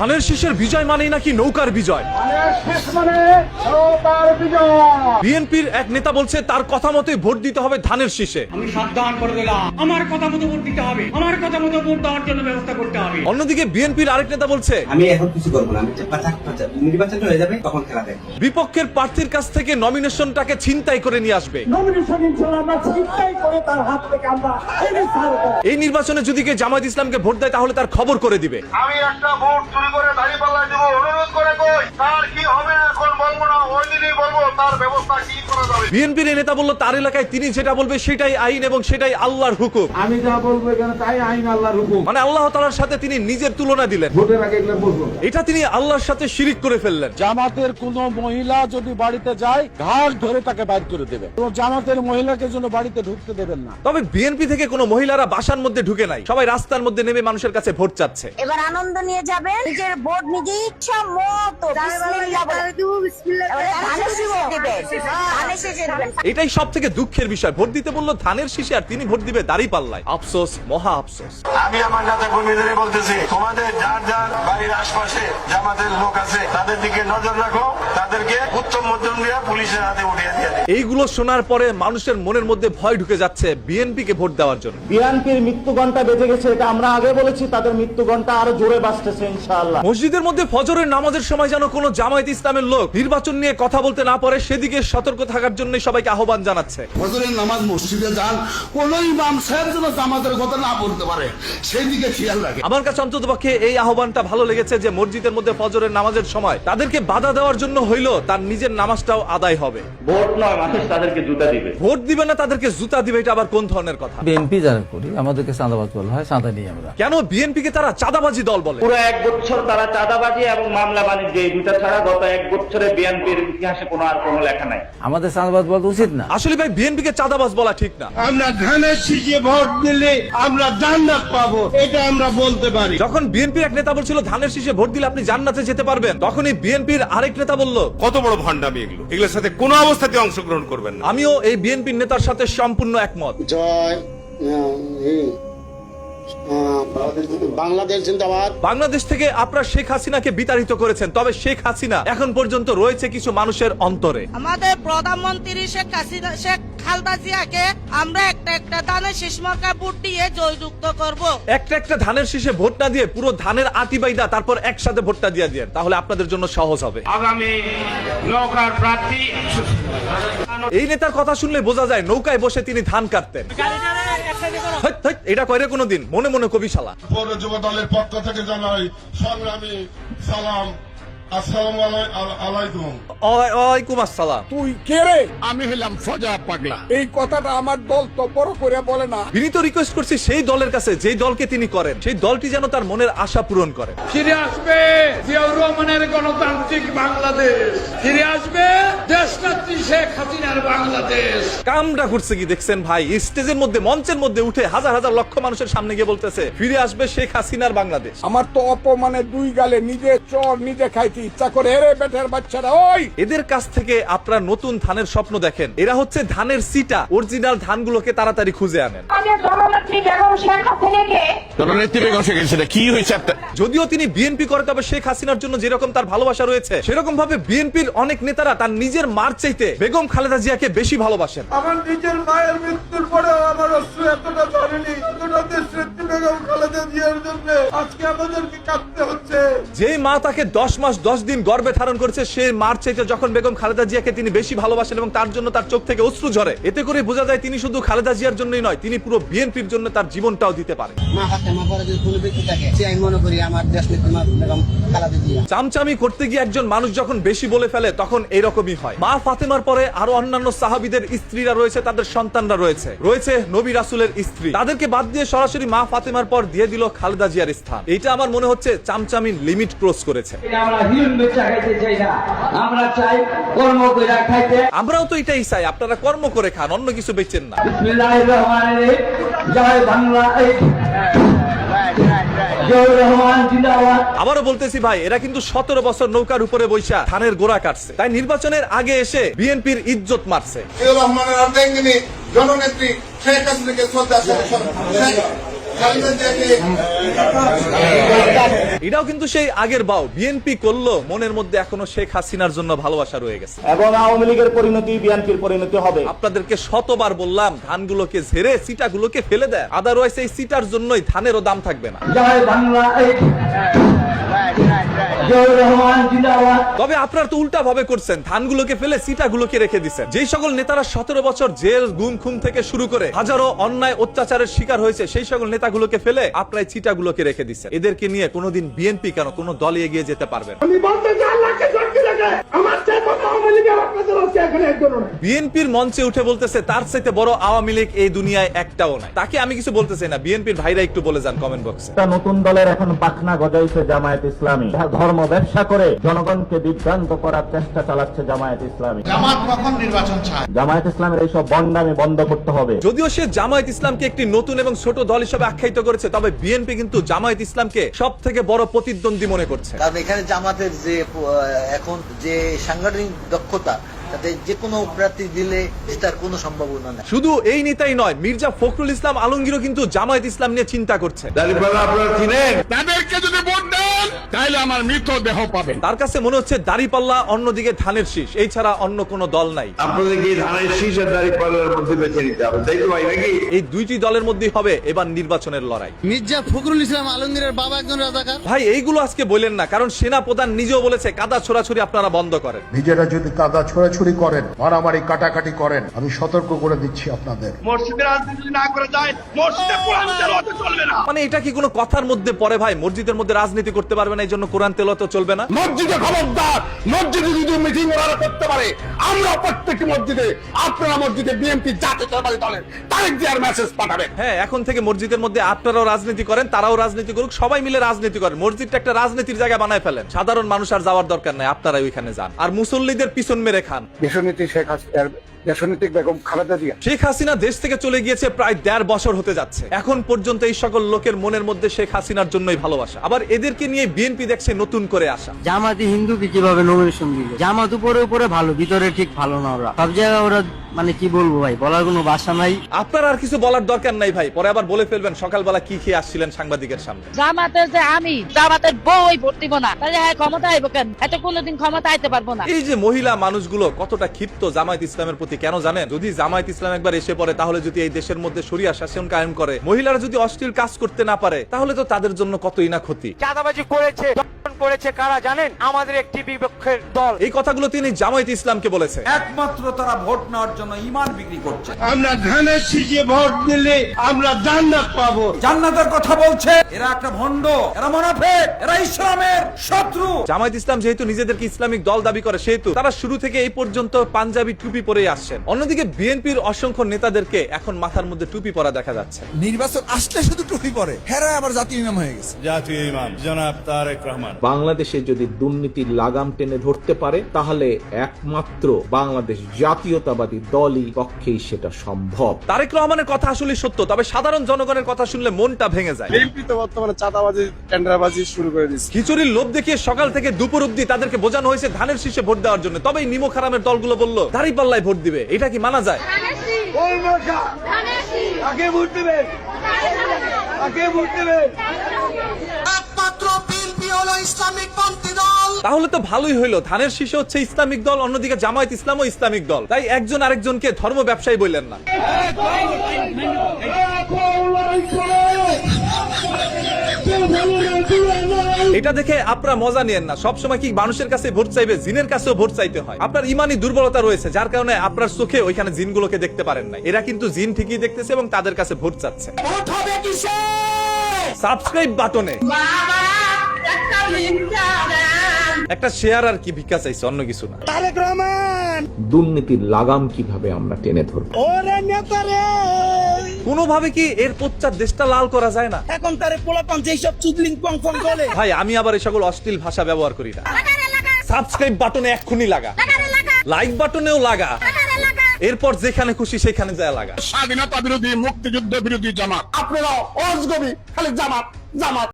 ধানের শীষের বিজয় মানেই নাকি নৌকার বিজয়। বিএনপির এক নেতা বলছে তার কথা মতোই ভোট দিতে হবে ধানের শীষে। আমি সাবধান করে দিলাম, আমার কথা মতো ভোট দিতে হবে, আমার কথা মতো ভোট দেওয়ার জন্য ব্যবস্থা করতে হবে। অন্যদিকে বিএনপির আরেক নেতা বলছে আমি এখন কিছু করবো না, আমি নির্বাচন হয়ে যাবে তখন খেলা দেখবো। বিপক্ষের প্রার্থীর কাছ থেকে নমিনেশনটাকে ছিনতাই করে নিয়ে আসবে। এই নির্বাচনে যদি কে জামায়াত ইসলামকে ভোট দেয় তাহলে তার খবর করে দিবে। আমি একটা ভোট চুরি করে দাঁড়িপাল্লায় দেবো, অনুরোধ করে কই তার কি হবে এখন বলবো না, ওই দিনই বলবো তার ব্যবস্থা কি করা যাবে। বিএনপির এই নেতা বলল তার এলাকায় তিনি যেটা বলবে সেটাই আইন এবং সেটাই আল্লাহর হুকুম। আমি যা বলবো এখানে তাই আইন, আল্লাহর হুকুম। মানে আল্লাহ তাআলার সাথে তিনি নিজের তুলনা দিলেন। ভোটের আগে এগুলো বলবো। এটা তিনি আল্লাহর সাথে শিরিক করে ফেললেন। জামাতের কোন মহিলা যদি বাড়িতে যায় ঘাট ধরে তাকে বাইর করে দেবে। জামাতের মহিলাকে জন্য বাড়িতে ঢুকতে দেবেন না। তবে বিএনপি থেকে কোনো মহিলারা বাসার মধ্যে ঢুকে নাই, সবাই রাস্তার মধ্যে নেমে মানুষের কাছে ভোট চাচ্ছে। এবার আনন্দ নিয়ে যাবেন, নিজের ভোট নিজে ইচ্ছা মতো এটাই সব থেকে দুঃখের বিষয়। ভোট দিতে বললো ধানের শীষে আর তিনি ভোট দিবে দাঁড়িপাল্লায়। আফসোস, মহা আফসোস। আমি আমার নেতা কর্মীদের বলতেছি, তোমাদের যার যার বাড়ির আশপাশে জামাতের লোক আছে তাদের দিকে নজর রাখো, তাদেরকে উত্তম মধ্যম দিয়ে পুলিশের হাতে উঠিয়ে দিয়ে। এইগুলো শোনার পরে মানুষের মনের মধ্যে ভয় ঢুকে যাচ্ছে বিএনপিকে ভোট দেওয়ার জন্য। বিএনপির মৃত্যু ঘন্টা বেজে গেছে, এটা আমরা আগে বলেছি, তাদের মৃত্যু ঘন্টা আরো জোরে বাজতেছে ইনশাআল্লাহ। মসজিদের মধ্যে ফজরের নামাজের সময় যেন কোনো জামায়াত ইসলামের লোক নির্বাচন নিয়ে কথা বলতে না পারে সেদিকে সতর্ক থাকার জন্য সবাইকে আহ্বান জানাচ্ছে। ফজরের নামাজ মসজিদে যান, কোন ইমাম সাহেব যেন জামাতের কথা না বলতে পারে সেই দিকে খেয়াল রাখে। আমার কাছে অন্ততপক্ষে এই আহ্বানটা ভালো লেগেছে যে মসজিদের মধ্যে ফজরের নামাজের সময় তাদেরকে বাধা দেওয়ার জন্য হইলো তার নিজের নামাজটাও আদায় হবে। ভোট নয়, মানুষ তাদেরকে জুতা দিবে। ভোট দিবে না তাদেরকে জুতা দিবে, এটা আবার কোন ধরনের কথা? বিএনপি যারা করি আমাদেরকে চাঁদাবাজ বলা হয়, চাঁদা নিয়ে আমরা। কেন বিএনপি কে তারা চাঁদাবাজি দল বলে? পুরো 1 বছর তারা চাঁদাবাজি এবং মামলা বাণিজ্য এই দুটা ছাড়া গত 1 বছরে বিএনপির ইতিহাসে কোনো আর কোনো লেখা নাই। আমাদের চাঁদাবাজ বলা উচিত না। আসলে ভাই বিএনপি কে চাঁদাবাজ বলা ঠিক না। আমরা ধানের শীষে ভোট দিলে আমরা জান্নাত পাবো, এটা আমরা বলতে পারি। যখন বিএনপির এক নেতা বলছিল ধানের শীষে ভোট দিলে আপনি জান্নাতে যেতে পারবেন, তখনই বিএনপির আরেক নেতা বলল কত বড় ভণ্ডামি এগুলো, এগুলোর সাথে কোনো অবস্থাতে অংশগ্রহণ করবেন না। আমিও এই বিএনপির নেতার সাথে সম্পূর্ণ একমত। জয় বাংলাদেশ জিন্দাবাদ। বাংলাদেশ থেকে আপনারা শেখ হাসিনাকে বিতাড়িত করেছেন, তবে শেখ হাসিনা এখন পর্যন্ত রয়েছে কিছু মানুষের অন্তরে। আমাদের প্রধানমন্ত্রী শেখ খালেদা জিয়াকে আমরা একটা ধানের শীষ মার্কায় ভোট দিয়ে জয়যুক্ত করব। একটা ধানের শীষে ভোট না দিয়ে পুরো ধানের আটি বাইদা তারপর একসাথে ভোটটা দিয়ে দেন, তাহলে আপনাদের জন্য সহজ হবে। আগামী নৌকার প্রার্থী এই নেতার কথা শুনলে বোঝা যায় নৌকায় বসে তিনি ধান কাটতেন। এটা কয়রে কোনোদিন মনে মনে কবি শালা। পৌর যুব দলের পক্ষ থেকে জানাই সংগ্রামী সালাম, আসসালামু আলাইকুম। ওয়ালাইকুম আসসালাম। তুই কে রে? আমি হলাম ফজা পাগলা। এই কথাটা আমার দল তো বড় করে বলে না। বিনীত রিকোয়েস্ট করছি সেই দলের কাছে যেই দলকে তিনি করেন, সেই দলটি যেন তার মনের আশা পূরণ করে। ফিরে আসবে জিয়াউর রহমানের গণতান্ত্রিক বাংলাদেশ, ফিরে আসবে দেশনেত্রী শেখ হাসিনার বাংলাদেশ। কামটা করছে কি দেখছেন ভাই? স্টেজের মধ্যে, মঞ্চের মধ্যে উঠে হাজার হাজার লক্ষ মানুষের সামনে গিয়ে বলতেছে ফিরে আসবে শেখ হাসিনার বাংলাদেশ। আমার তো অপমানে দুই গালে নিজে চর নিজে খাইতে ইচ্ছা করে। রে বেটার বাচ্চারা, ওই এদের কাছ থেকে আপনারা নতুন ধানের স্বপ্ন দেখেন। এরা হচ্ছে ধানের সিটা, অরিজিনাল ধানগুলোকে তাড়াতাড়ি খুঁজে আনেন। যদিও তিনি বিএনপি করে, তবে শেখ হাসিনার জন্য যেরকম তার ভালোবাসা রয়েছে সেরকম ভাবে বিএনপির অনেক নেতারা তার নিজের মার চাইতে বেগম খালেদা জিয়াকে বেশি ভালোবাসেন। আমার নিজের মায়ের মৃত্যুর পরেও আমার অশ্রু এতটা ঝরেনি যতটা দেশনেত্রী বেগম খালেদা জিয়ার জন্য আজকে আমাদেরকে কাঁদতে হচ্ছে। যেই মা তাকে 10 মাস 10 দিন গর্ভে ধারণ করেছে, সেই মার চাইতে যখন বেগম খালেদা জিয়াকে তিনি বেশি ভালোবাসেন এবং তার জন্য তার চোখ থেকে অশ্রু ঝরে, এতে করে বোঝা যায় তিনি শুধু খালেদা জিয়ার জন্যই নয়, তিনি পুরো বিএনপির জন্য তার জীবনটাও দিতে পারে। চামচামি করতে গিয়ে একজন মানুষ যখন বেশি বলে ফেলে তখন এরকমই হয়। মা ফাতেমার পরে আরো অন্যান্য সাহাবীদের স্ত্রীরা রয়েছে, তাদের সন্তানরা রয়েছে নবী রাসূলের স্ত্রী, তাদেরকে বাদ দিয়ে সরাসরি মা ফাতেমার পর দিয়ে দিল খালেদা জিয়ার স্থান। এটা আমার মনে হচ্ছে চামচামির লিমিট ক্রস করেছে। আমরাও তো এটাই চাই, আপনারা কর্ম করে খান, অন্য কিছু বেচেন না। আবারও বলতেছি ভাই, এরা কিন্তু 17 বছর নৌকার উপরে বৈশা ধানের গোড়া কাটছে, তাই নির্বাচনের আগে এসে বিএনপির ইজ্জত মারছে। রহমানের জননেত্রী শেখ হাসিনাকে শ্রদ্ধা এটাও কিন্তু সেই আগের বাও বিএনপি করলো, মনের মধ্যে এখনো শেখ হাসিনার জন্য ভালোবাসা রয়ে গেছে। এবং আওয়ামী লীগের পরিণতি বিএনপির পরিণতি হবে। আপনাদেরকে শতবার বললাম ধানগুলোকে ঝেড়ে সিটাগুলোকে ফেলে দেয়, আদারওয়াইজ এই সিটার জন্যই ধানেরও দাম থাকবে না। তবে আপনারা তো উল্টা ভাবে করছেন, ধানগুলোকে ফেলে সিটাগুলোকে রেখে দিচ্ছেন। যেই সকল নেতারা 17 বছর জেল গুম খুম থেকে শুরু করে হাজারো অন্যায় অত্যাচারের শিকার হয়েছে, সেই সকল নেতাগুলোকে ফেলে আপনারা এই সিটাগুলোকে রেখে দিচ্ছেন। এদেরকে নিয়ে কোনোদিন বিএনপি কেন কোনো দলে এগিয়ে যেতে পারবে না। বিএনপির মঞ্চে উঠে বলতেছে তার চাইতে বড় আওয়ামী লীগ এই দুনিয়ায় একটাও নাই। তাকে আমি কিছু বলতেছি না, বিএনপির ভাইরা একটু বলে যান কমেন্ট বক্সে। নতুন দলের এখন পাখনা গজাইছে জামায়াত ইসলামী, ধর্ম ব্যবসা করে জনগণকে বিভ্রান্ত করার চেষ্টা চালাচ্ছে জামায়াত ইসলামী। জামাত কখন নির্বাচন চায়? জামায়াত ইসলামের এইসব বন্ডামি বন্ধ করতে হবে। যদিও সে জামায়াত ইসলামকে একটি নতুন এবং ছোট দল হিসেবে আখ্যায়িত করেছে, তবে বিএনপি কিন্তু জামায়াত ইসলামকে সব থেকে বড় প্রতিদ্বন্দ্বী মনে করছে। কারণ এখানে জামাতের যে এখন যে সাংগঠনিক দক্ষতা, তাতে যে কোনো প্রার্থী দিলে জেতার কোনো সম্ভাবনা নেই। শুধু এই নেতাই নয়, মির্জা ফখরুল ইসলাম আলমগীরও কিন্তু জামায়াত ইসলাম নিয়ে চিন্তা করছে। তাদেরকে যদি ভোট দেন তাহলে আমার মৃতদেহ পাবেন। তার কাছে মনে হচ্ছে দাড়িপাল্লা, অন্যদিকে ধানের শীষ, এই ছাড়া অন্য কোনো দল নাই। আপনাদেরকে ধানের শীষ আর দাঁড়িপাল্লার মধ্যে বেছে নিতে হবে, তাই তো ভাই নাকি? এই দুইটি দলের মধ্যেই হবে এবার নির্বাচনের লড়াই। মির্জা ফখরুল ইসলাম আলমগীরের বাবা একজন রাজাকার। ভাই এইগুলো আজকে বলেন না, কারণ সেনা প্রধান নিজেও বলেছে কাদা ছোড়াছুড়ি আপনারা বন্ধ করেন। নিজেরা যদি কাদা ছোড়াছুড়ি করেন, মারামারি কাটাকাটি করেন, আমি সতর্ক করে দিচ্ছি আপনাদের। মসজিদের রাজনীতি না করে যায়, মসজিদে কোরআন তেলাওয়াত চলবে না। মানে এটা কি কোনো কথার মধ্যে পড়ে ভাই? মসজিদের মধ্যে রাজনীতি করতে পারবে না, এই জন্য কোরআন তেলাওয়াত চলবে না? মসজিদে খবরদার, মসজিদে যদি মিটিং ওরা করতে পারে, আমরা প্রত্যেকটি মসজিদে, আপনারা মসজিদে বিএনপি জাতীয়তাবাদী দলের তারেক জিয়ার মেসেজ পাঠাবেন। হ্যাঁ, এখন থেকে মসজিদের মধ্যে আপনারাও রাজনীতি করেন, তারাও রাজনীতি করুক, সবাই মিলে রাজনীতি করেন। মসজিদটা একটা রাজনীতির জায়গা বানায় ফেলেন, সাধারণ মানুষ আর যাওয়ার দরকার নাই, আপনারাই ওইখানে যান আর মুসল্লিদের পিছন মেরে খান। দেশনীতি শেখ হাসিনার, দেশনীতিক বেগম খালেদা জিয়া। শেখ হাসিনা দেশ থেকে চলে গিয়েছে প্রায় 1.5 বছর হতে যাচ্ছে। এখন পর্যন্ত এই সকল লোকের মনের মধ্যে শেখ হাসিনার জন্যই ভালোবাসা। আবার এদেরকে নিয়ে বিএনপি দেখছে নতুন করে আসা। জামাতি হিন্দুকে কিভাবে নমিনেশন দিল? জামাত উপরে উপরে ভালো, ভিতরে ঠিক ভালো না। ওরা সব জায়গায় ওরা মানে কি বলবো ভাই, বলার কোনো ভাষা নাই। আপনার আর কিছু বলার দরকার নাই ভাই, পরে আবার বলে ফেলবেন সকালবেলা কি খেয়ে আসছিলেন সাংবাদিকের সামনে। জামাতের যে আমি জামাতের বই ভোট দিব না, তাহলে হ্যাঁ ক্ষমতা আইব কেন? এত কোনোদিন ক্ষমতা আইতে পারবো না। এই যে মহিলা মানুষগুলো কতটা ক্ষিপ্ত জামায়াত ইসলামের প্রতি, কেন জানেন? যদি জামায়াত ইসলাম একবার এসে পড়ে, তাহলে যদি এই দেশের মধ্যে শরিয়া শাসন কায়েম করে, মহিলারা যদি অশ্লীল কাজ করতে না পারে, তাহলে তো তাদের জন্য কতই না ক্ষতি। চাঁদাবাজি করেছে কারা জানেন? আমাদের একটি বিপক্ষের দল। এই কথাগুলো তিনি জামায়াত ইসলামকে বলেছে। একমাত্র তারা ভোট নেওয়ার জন্য ঈমান বিক্রি করছে। আমরা ধানের শীষে ভোট দিলে আমরা জান্নাত পাবো। জান্নাতের কথা বলছে, এরা একটা ভণ্ড, এরা মুনাফিক, এরা ইসলামের শত্রু। জামায়াত ইসলাম যেহেতু নিজেদেরকে ইসলামিক দল দাবি করে, সেহেতু তারা শুরু থেকে এই পর্যন্ত পাঞ্জাবি টুপি পরেই আসছেন। অন্যদিকে বিএনপির অসংখ্য নেতাদেরকে এখন মাথার মধ্যে টুপি পরা দেখা যাচ্ছে। নির্বাচন আসলে শুধু টুপি পরে, হেরা আবার জাতীয় ইমাম হয়ে গেছে। জাতীয় ইমাম জনাব তারেক রহমান। বাংলাদেশে যদি দুর্নীতির লাগাম টেনে ধরতে পারে, তাহলে একমাত্র বাংলাদেশ জাতীয়তাবাদী দলই পক্ষেই সেটা সম্ভব। তারেক রহমানের কথা আসলে সত্য, তবে সাধারণ জনগণের কথা শুনলে মনটা ভেঙে যায়। বিএনপি তো বর্তমানে চাঁদাবাজি, টেন্ডারবাজি শুরু করে দিচ্ছে। খিচুড়ির লোভ দেখিয়ে সকাল থেকে দুপুর অব্দি তাদেরকে বোঝানো হয়েছে ধানের শীষে ভোট দেওয়ার জন্য, তবে এই নিমক হারামের দলগুলো বলল দাঁড়িপাল্লায় ভোট দিবে। এটা কি মানা যায়? তাহলে তো ভালোই হইলো, ধানের শীষে হচ্ছে ইসলামিক দল, অন্যদিকে জামায়াত ইসলামও ইসলামিক দল, তাই একজন আরেকজনকে ধর্ম ব্যবসায়ী বললেন না। এটা দেখে আপনারা মজা নিয়েন না। সবসময় কি মানুষের কাছে ভোট চাইবে? জিনের কাছেও ভোট চাইতে হয়। আপনার ইমানি দুর্বলতা রয়েছে, যার কারণে আপনার চোখে ওইখানে জিনগুলোকে দেখতে পারেন না। এরা কিন্তু জিন ঠিকই দেখতেছে এবং তাদের কাছে ভোট চাচ্ছে। সাবস্ক্রাইব বাটনে একটা শেয়ার আর কি ভিক্ষা চাইছে, অন্য কিছু না। তারেক রহমান, দুর্নীতির লাগাম কিভাবে আমরা টেনে ধরব? ওরে নেতারে, কোনোভাবে কি এর পশ্চাৎ দেশটা লাল করা যায় না? এখন তারে পোলাপান যেই সব চুদলিং পং পং করে। ভাই আমি আবার এই সকল অশ্লীল ভাষা ব্যবহার করি না। সাবস্ক্রাইব বাটনে এক্ষুনি লাগা, লাইক বাটনেও লাগা, এরপর যেখানে খুশি সেখানে যায় লাগা। স্বাধীনতা বিরোধী, মুক্তিযুদ্ধ বিরোধী জামাত, আপনারা অজগবি খালি জামাত জামাত।